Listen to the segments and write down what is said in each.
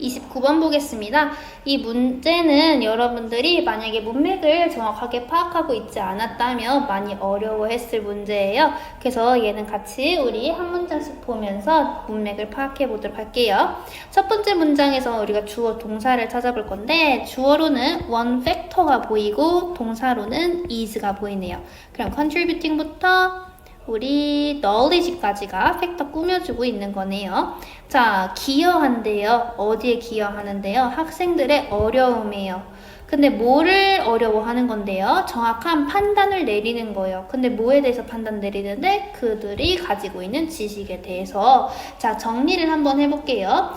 29번 보겠습니다. 이 문제는 여러분들이 만약에 문맥을 정확하게 파악하고 있지 않았다면 많이 어려워했을 문제예요. 그래서 얘는 같이 우리 한 문장씩 보면서 문맥을 파악해 보도록 할게요. 첫 번째 문장에서 우리가 주어 동사를 찾아볼 건데 주어로는 one factor가 보이고 동사로는 is가 보이네요. 그럼 contributing부터 우리 knowledge까지가 팩터 꾸며주고 있는 거네요. 자, 기여한대요. 어디에 기여하는데요? 학생들의 어려움이에요. 근데 뭐를 어려워하는 건데요? 정확한 판단을 내리는 거예요. 근데 뭐에 대해서 판단 내리는데? 그들이 가지고 있는 지식에 대해서. 자, 정리를 한번 해볼게요.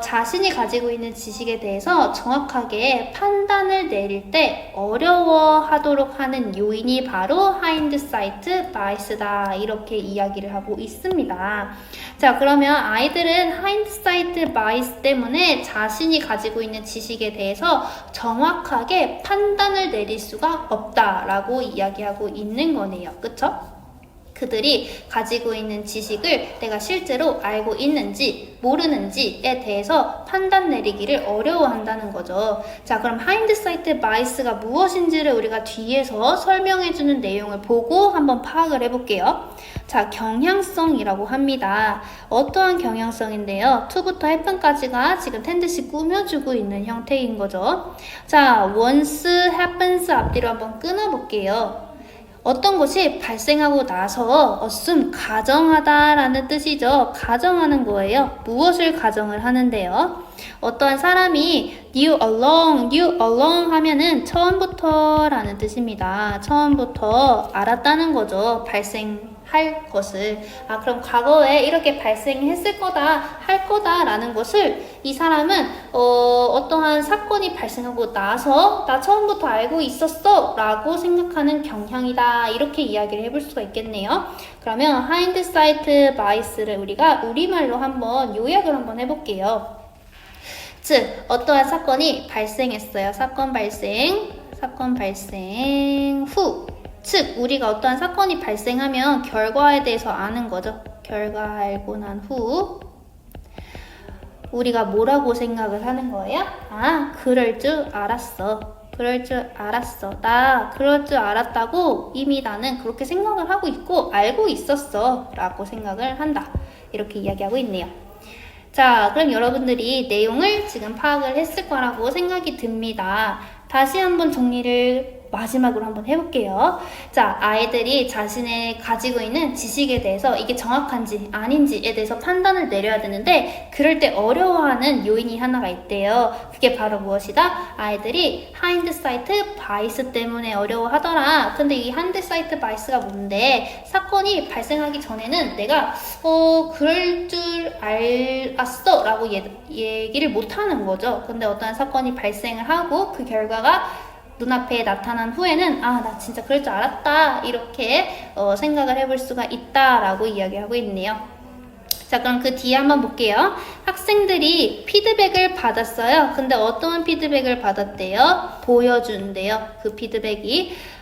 자신이 가지고 있는 지식에 대해서 정확하게 판단을 내릴 때 어려워하도록 하는 요인이 바로 hindsight bias다 이렇게 이야기를 하고 있습니다. 자, 그러면 아이들은 hindsight bias 때문에 자신이 가지고 있는 지식에 대해서 정확하게 판단을 내릴 수가 없다라고 이야기하고 있는 거네요. 그쵸? 그들이 가지고 있는 지식을 내가 실제로 알고 있는지 모르는지에 대해서 판단 내리기를 어려워한다는 거죠. 자, 그럼 hindsight bias가 무엇인지를 우리가 뒤에서 설명해주는 내용을 보고 한번 파악을 해볼게요. 자, 경향성이라고 합니다. 어떠한 경향성인데요? to부터 happen까지가 지금 텐드시 꾸며주고 있는 형태인 거죠. 자, once happens 앞뒤로 한번 끊어볼게요. 어떤 것이 발생하고 나서 assume, 가정하다라는 뜻이죠. 가정하는 거예요. 무엇을 가정을 하는데요? 어떠한 사람이 knew along 하면은 처음부터라는 뜻입니다. 처음부터 알았다는 거죠. 발생할 것을. 그럼 과거에 이렇게 발생했을 거다, 할 거다라는 것을 이 사람은 어떠한 사건이 발생하고 나서 나 처음부터 알고 있었어 라고 생각하는 경향이다. 이렇게 이야기를 해볼 수가 있겠네요. 그러면 hindsight bias를 우리가 우리말로 한번 요약을 한번 해볼게요. 즉, 어떠한 사건이 발생했어요. 사건 발생 후. 즉, 우리가 어떠한 사건이 발생하면 결과에 대해서 아는 거죠. 결과 알고 난 후 우리가 뭐라고 생각을 하는 거예요? 그럴 줄 알았어. 나 그럴 줄 알았다고 이미 나는 그렇게 생각을 하고 있고 알고 있었어 라고 생각을 한다. 이렇게 이야기하고 있네요. 자, 그럼 여러분들이 내용을 지금 파악을 했을 거라고 생각이 듭니다. 다시 한번 정리를 마지막으로 한번 해볼게요. 자, 아이들이 자신의 가지고 있는 지식에 대해서 이게 정확한지 아닌지에 대해서 판단을 내려야 되는데 그럴 때 어려워하는 요인이 하나가 있대요. 그게 바로 무엇이다? 아이들이 hindsight bias 때문에 어려워하더라. 근데 이 hindsight bias가 뭔데? 사건이 발생하기 전에는 내가 그럴 줄 알았어 라고 얘기를 못하는 거죠. 근데 어떠한 사건이 발생을 하고 그 결과가 눈앞에 나타난 후에는 나 진짜 그럴 줄 알았다 이렇게 생각을 해볼 수가 있다라고 이야기하고 있네요. 자, 그럼 그 뒤에 한번 볼게요. 학생들이 피드백을 받았어요. 근데 어떠한 피드백을 받았대요? 보여준대요. 그 피드백이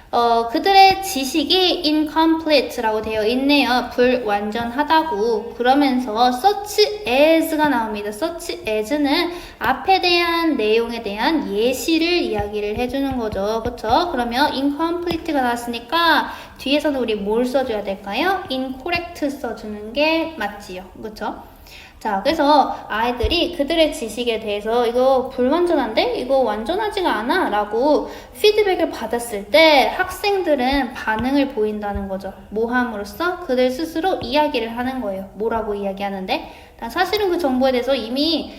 그들의 지식이 incomplete라고 되어 있네요. 불완전하다고. 그러면서 such as가 나옵니다. such as는 앞에 대한 내용에 대한 예시를 이야기를 해주는 거죠. 그쵸? 그러면 incomplete가 나왔으니까 뒤에서는 우리 뭘 써줘야 될까요? incorrect 써주는 게 맞지요. 그쵸? 자, 그래서 아이들이 그들의 지식에 대해서 이거 불완전한데? 이거 완전하지가 않아? 라고 피드백을 받았을 때 학생들은 반응을 보인다는 거죠. 뭐 함으로써? 그들 스스로 이야기를 하는 거예요. 뭐라고 이야기하는데? 사실은 그 정보에 대해서 이미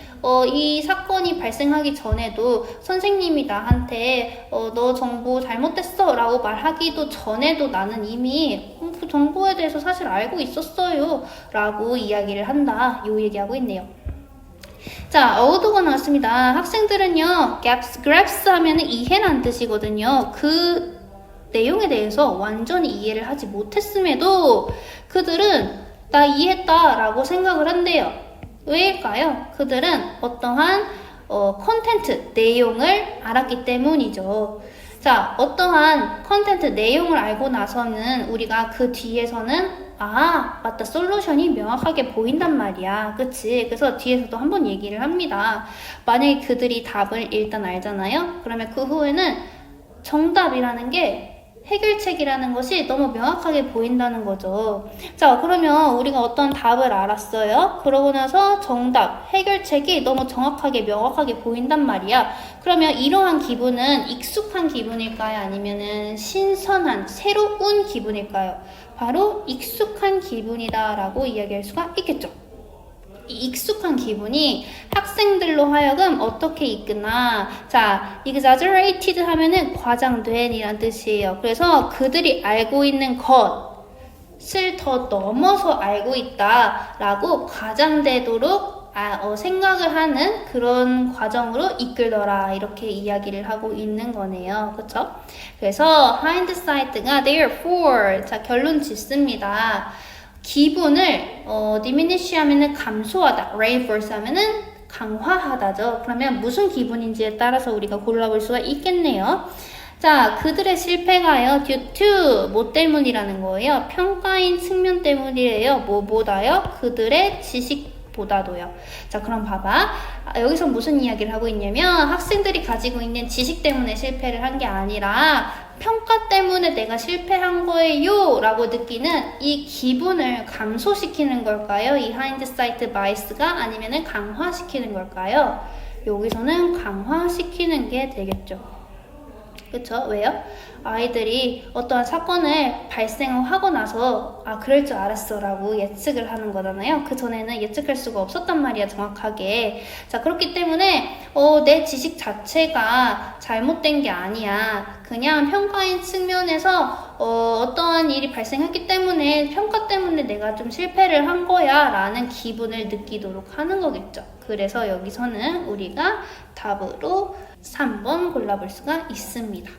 이 사건이 발생하기 전에도 선생님이 나한테 너 정보 잘못됐어 라고 말하기도 전에도 나는 이미 그 정보에 대해서 사실 알고 있었어요 라고 이야기를 한다. 요 얘기하고 있네요. 자, 어도가 나왔습니다. 학생들은요, grasp 하면은 이해란 뜻이거든요. 그 내용에 대해서 완전히 이해를 하지 못했음에도 그들은 나 이해했다 라고 생각을 한대요. 왜일까요? 그들은 어떠한 컨텐트, 내용을 알았기 때문이죠. 자, 어떠한 컨텐트, 내용을 알고 나서는 우리가 그 뒤에서는 아, 맞다. 솔루션이 명확하게 보인단 말이야. 그치? 그래서 뒤에서도 한번 얘기를 합니다. 만약에 그들이 답을 일단 알잖아요? 그러면 그 후에는 정답이라는 게 해결책이라는 것이 너무 명확하게 보인다는 거죠. 자, 그러면 우리가 어떤 답을 알았어요? 그러고 나서 정답, 해결책이 너무 정확하게, 명확하게 보인단 말이야. 그러면 이러한 기분은 익숙한 기분일까요? 아니면은 신선한, 새로운 기분일까요? 바로 익숙한 기분이다 라고 이야기할 수가 있겠죠. 이 익숙한 기분이 학생들로 하여금 어떻게 이끄나. 자, exaggerated 하면은 과장된 이란 뜻이에요. 그래서 그들이 알고 있는 것을 더 넘어서 알고 있다 라고 과장되도록 생각을 하는 그런 과정으로 이끌더라 이렇게 이야기를 하고 있는 거네요. 그쵸? 그래서 hindsight가 therefore 자 결론 짓습니다. 기분을 diminish 하면은 감소하다, reinforce 하면은 강화하다죠. 그러면 무슨 기분인지에 따라서 우리가 골라볼 수가 있겠네요. 자, 그들의 실패가요, due to 뭐 때문이라는 거예요. 평가인 측면 때문이래요. 뭐보다요? 그들의 지식보다도요. 자, 그럼 봐봐. 여기서 무슨 이야기를 하고 있냐면 학생들이 가지고 있는 지식 때문에 실패를 한 게 아니라 평가 때문에 내가 실패한 거예요 라고 느끼는 이 기분을 감소시키는 걸까요? 이 hindsight bias가 아니면 강화시키는 걸까요? 여기서는 강화시키는 게 되겠죠. 그쵸? 왜요? 아이들이 어떠한 사건을 발생하고 나서 그럴 줄 알았어 라고 예측을 하는 거잖아요. 그 전에는 예측할 수가 없었단 말이야, 정확하게. 자, 그렇기 때문에 내 지식 자체가 잘못된 게 아니야. 그냥 평가인 측면에서 어떠한 일이 발생했기 때문에 평가 때문에 내가 좀 실패를 한 거야 라는 기분을 느끼도록 하는 거겠죠. 그래서 여기서는 우리가 답으로 3번 골라볼 수가 있습니다.